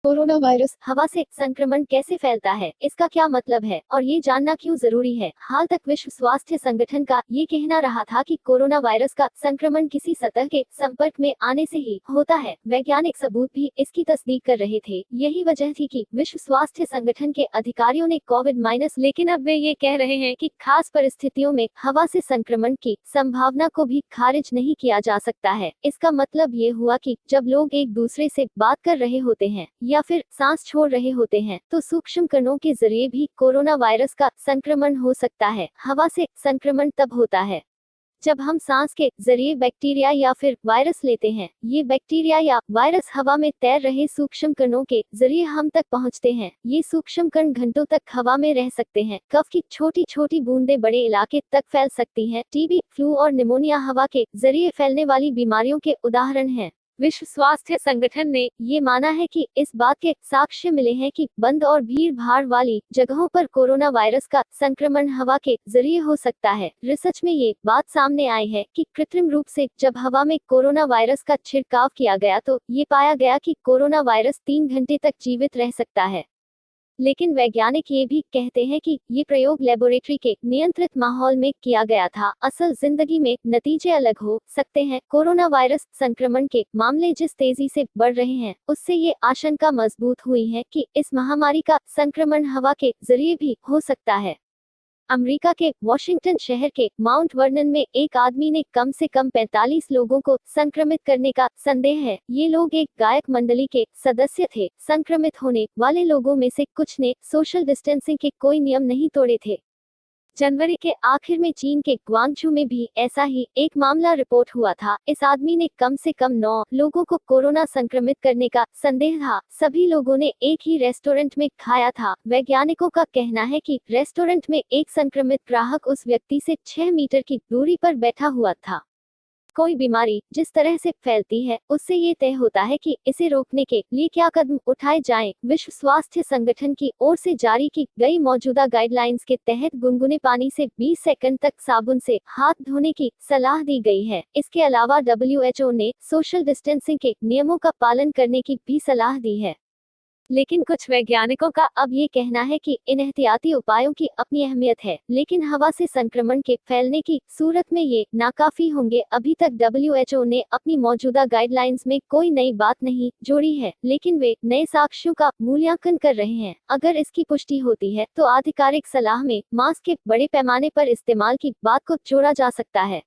Corona virus हवा से संक्रमण कैसे फैलता है, इसका क्या मतलब है और ये जानना क्यों जरूरी है। हाल तक विश्व स्वास्थ्य संगठन का ये कहना रहा था कि कोरोना वायरस का संक्रमण किसी सतह के संपर्क में आने से ही होता है। वैज्ञानिक सबूत भी इसकी तस्दीक कर रहे थे। यही वजह थी कि विश्व स्वास्थ्य संगठन के अधिकारियों ने लेकिन अब वे ये कह रहे हैं कि खास परिस्थितियों में हवा से संक्रमण की संभावना को भी खारिज नहीं किया जा सकता है। इसका मतलब ये हुआ कि जब लोग एक दूसरे से बात कर रहे होते हैं या फिर सांस छोड़ रहे होते हैं तो सूक्ष्म कणों के जरिए भी कोरोना वायरस का संक्रमण हो सकता है। हवा से संक्रमण तब होता है जब हम सांस के जरिए बैक्टीरिया या फिर वायरस लेते हैं। ये बैक्टीरिया या वायरस हवा में तैर रहे सूक्ष्म कणों के जरिए हम तक पहुंचते हैं। ये सूक्ष्म कण घंटों तक हवा में रह सकते हैं। कफ की छोटी छोटी बूंदें बड़े इलाके तक फैल सकती हैं। टीबी, फ्लू और निमोनिया हवा के जरिए फैलने वाली बीमारियों के उदाहरण हैं। विश्व स्वास्थ्य संगठन ने ये माना है कि इस बात के साक्ष्य मिले हैं कि बंद और भीड़ भाड़ वाली जगहों पर कोरोना वायरस का संक्रमण हवा के जरिए हो सकता है। रिसर्च में ये बात सामने आई है कि कृत्रिम रूप से जब हवा में कोरोना वायरस का छिड़काव किया गया तो ये पाया गया कि कोरोना वायरस 3 घंटे तक जीवित रह सकता है। लेकिन वैज्ञानिक ये भी कहते हैं कि ये प्रयोग लेबोरेटरी के नियंत्रित माहौल में किया गया था। असल जिंदगी में नतीजे अलग हो सकते हैं। कोरोना वायरस संक्रमण के मामले जिस तेजी से बढ़ रहे हैं उससे ये आशंका मजबूत हुई है कि इस महामारी का संक्रमण हवा के जरिए भी हो सकता है। अमेरिका के वॉशिंगटन शहर के माउंट वर्नन में एक आदमी ने कम से कम 45 लोगों को संक्रमित करने का संदेह है। ये लोग एक गायक मंडली के सदस्य थे। संक्रमित होने वाले लोगों में से कुछ ने सोशल डिस्टेंसिंग के कोई नियम नहीं तोड़े थे। जनवरी के आखिर में चीन के ग्वांगझू में भी ऐसा ही एक मामला रिपोर्ट हुआ था। इस आदमी ने कम से कम 9 लोगों को कोरोना संक्रमित करने का संदेह था। सभी लोगों ने एक ही रेस्टोरेंट में खाया था। वैज्ञानिकों का कहना है कि रेस्टोरेंट में एक संक्रमित ग्राहक उस व्यक्ति से 6 मीटर की दूरी पर बैठा हुआ था। कोई बीमारी जिस तरह से फैलती है उससे ये तय होता है कि इसे रोकने के लिए क्या कदम उठाए जाएं। विश्व स्वास्थ्य संगठन की ओर से जारी की गई मौजूदा गाइडलाइंस के तहत गुनगुने पानी से 20 सेकंड तक साबुन से हाथ धोने की सलाह दी गई है। इसके अलावा WHO ने सोशल डिस्टेंसिंग के नियमों का पालन करने की भी सलाह दी है। लेकिन कुछ वैज्ञानिकों का अब ये कहना है कि इन एहतियाती उपायों की अपनी अहमियत है, लेकिन हवा से संक्रमण के फैलने की सूरत में ये नाकाफी होंगे। अभी तक WHO ने अपनी मौजूदा गाइडलाइंस में कोई नई बात नहीं जोड़ी है, लेकिन वे नए साक्ष्यों का मूल्यांकन कर रहे हैं। अगर इसकी पुष्टि होती है तो आधिकारिक सलाह में मास्क के बड़े पैमाने पर इस्तेमाल की बात को जोड़ा जा सकता है।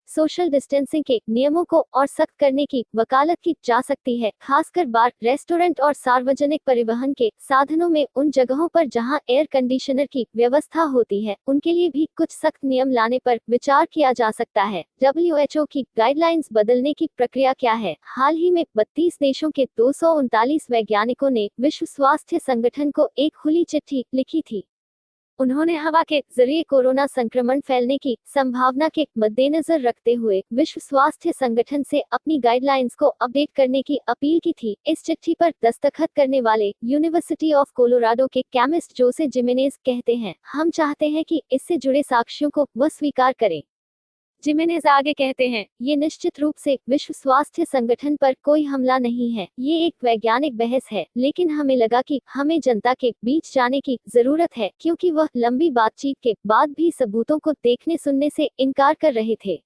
सोशल डिस्टेंसिंग के नियमों को और सख्त करने की वकालत की जा सकती है, खासकर बार, रेस्टोरेंट और सार्वजनिक परिवहन के साधनों में। उन जगहों पर जहां एयर कंडीशनर की व्यवस्था होती है उनके लिए भी कुछ सख्त नियम लाने पर विचार किया जा सकता है। WHO की गाइडलाइंस बदलने की प्रक्रिया क्या है? हाल ही में 32 देशों के 239 वैज्ञानिकों ने विश्व स्वास्थ्य संगठन को एक खुली चिट्ठी लिखी थी। उन्होंने हवा के जरिए कोरोना संक्रमण फैलने की संभावना के मद्देनजर रखते हुए विश्व स्वास्थ्य संगठन से अपनी गाइडलाइंस को अपडेट करने की अपील की थी। इस चिट्ठी पर दस्तखत करने वाले यूनिवर्सिटी ऑफ कोलोराडो के केमिस्ट जोसे जिमेनेज कहते हैं, हम चाहते हैं कि इससे जुड़े साक्ष्यों को वह स्वीकार करें। जिमेनेज आगे कहते हैं, ये निश्चित रूप से विश्व स्वास्थ्य संगठन पर कोई हमला नहीं है। ये एक वैज्ञानिक बहस है, लेकिन हमें लगा कि हमें जनता के बीच जाने की जरूरत है, क्योंकि वह लंबी बातचीत के बाद भी सबूतों को देखने सुनने से इनकार कर रहे थे।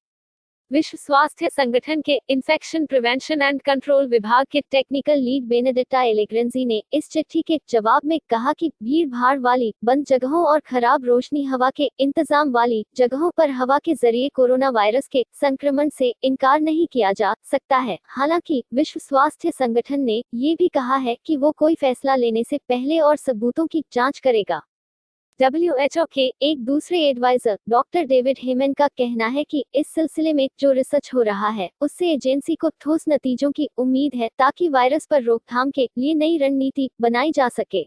विश्व स्वास्थ्य संगठन के इन्फेक्शन प्रिवेंशन एंड कंट्रोल विभाग के टेक्निकल लीड बेनेडिक्टा एलेग्रेंजी ने इस चिट्ठी के जवाब में कहा कि भीड़ भाड़ वाली बंद जगहों और खराब रोशनी हवा के इंतजाम वाली जगहों पर हवा के जरिए कोरोना वायरस के संक्रमण से इनकार नहीं किया जा सकता है। हालांकि विश्व स्वास्थ्य संगठन ने ये भी कहा है कि वो कोई फैसला लेने से पहले और सबूतों की जांच करेगा। WHO के एक दूसरे एडवाइजर डॉक्टर डेविड हेमन का कहना है कि इस सिलसिले में जो रिसर्च हो रहा है उससे एजेंसी को ठोस नतीजों की उम्मीद है, ताकि वायरस पर रोकथाम के लिए नई रणनीति बनाई जा सके।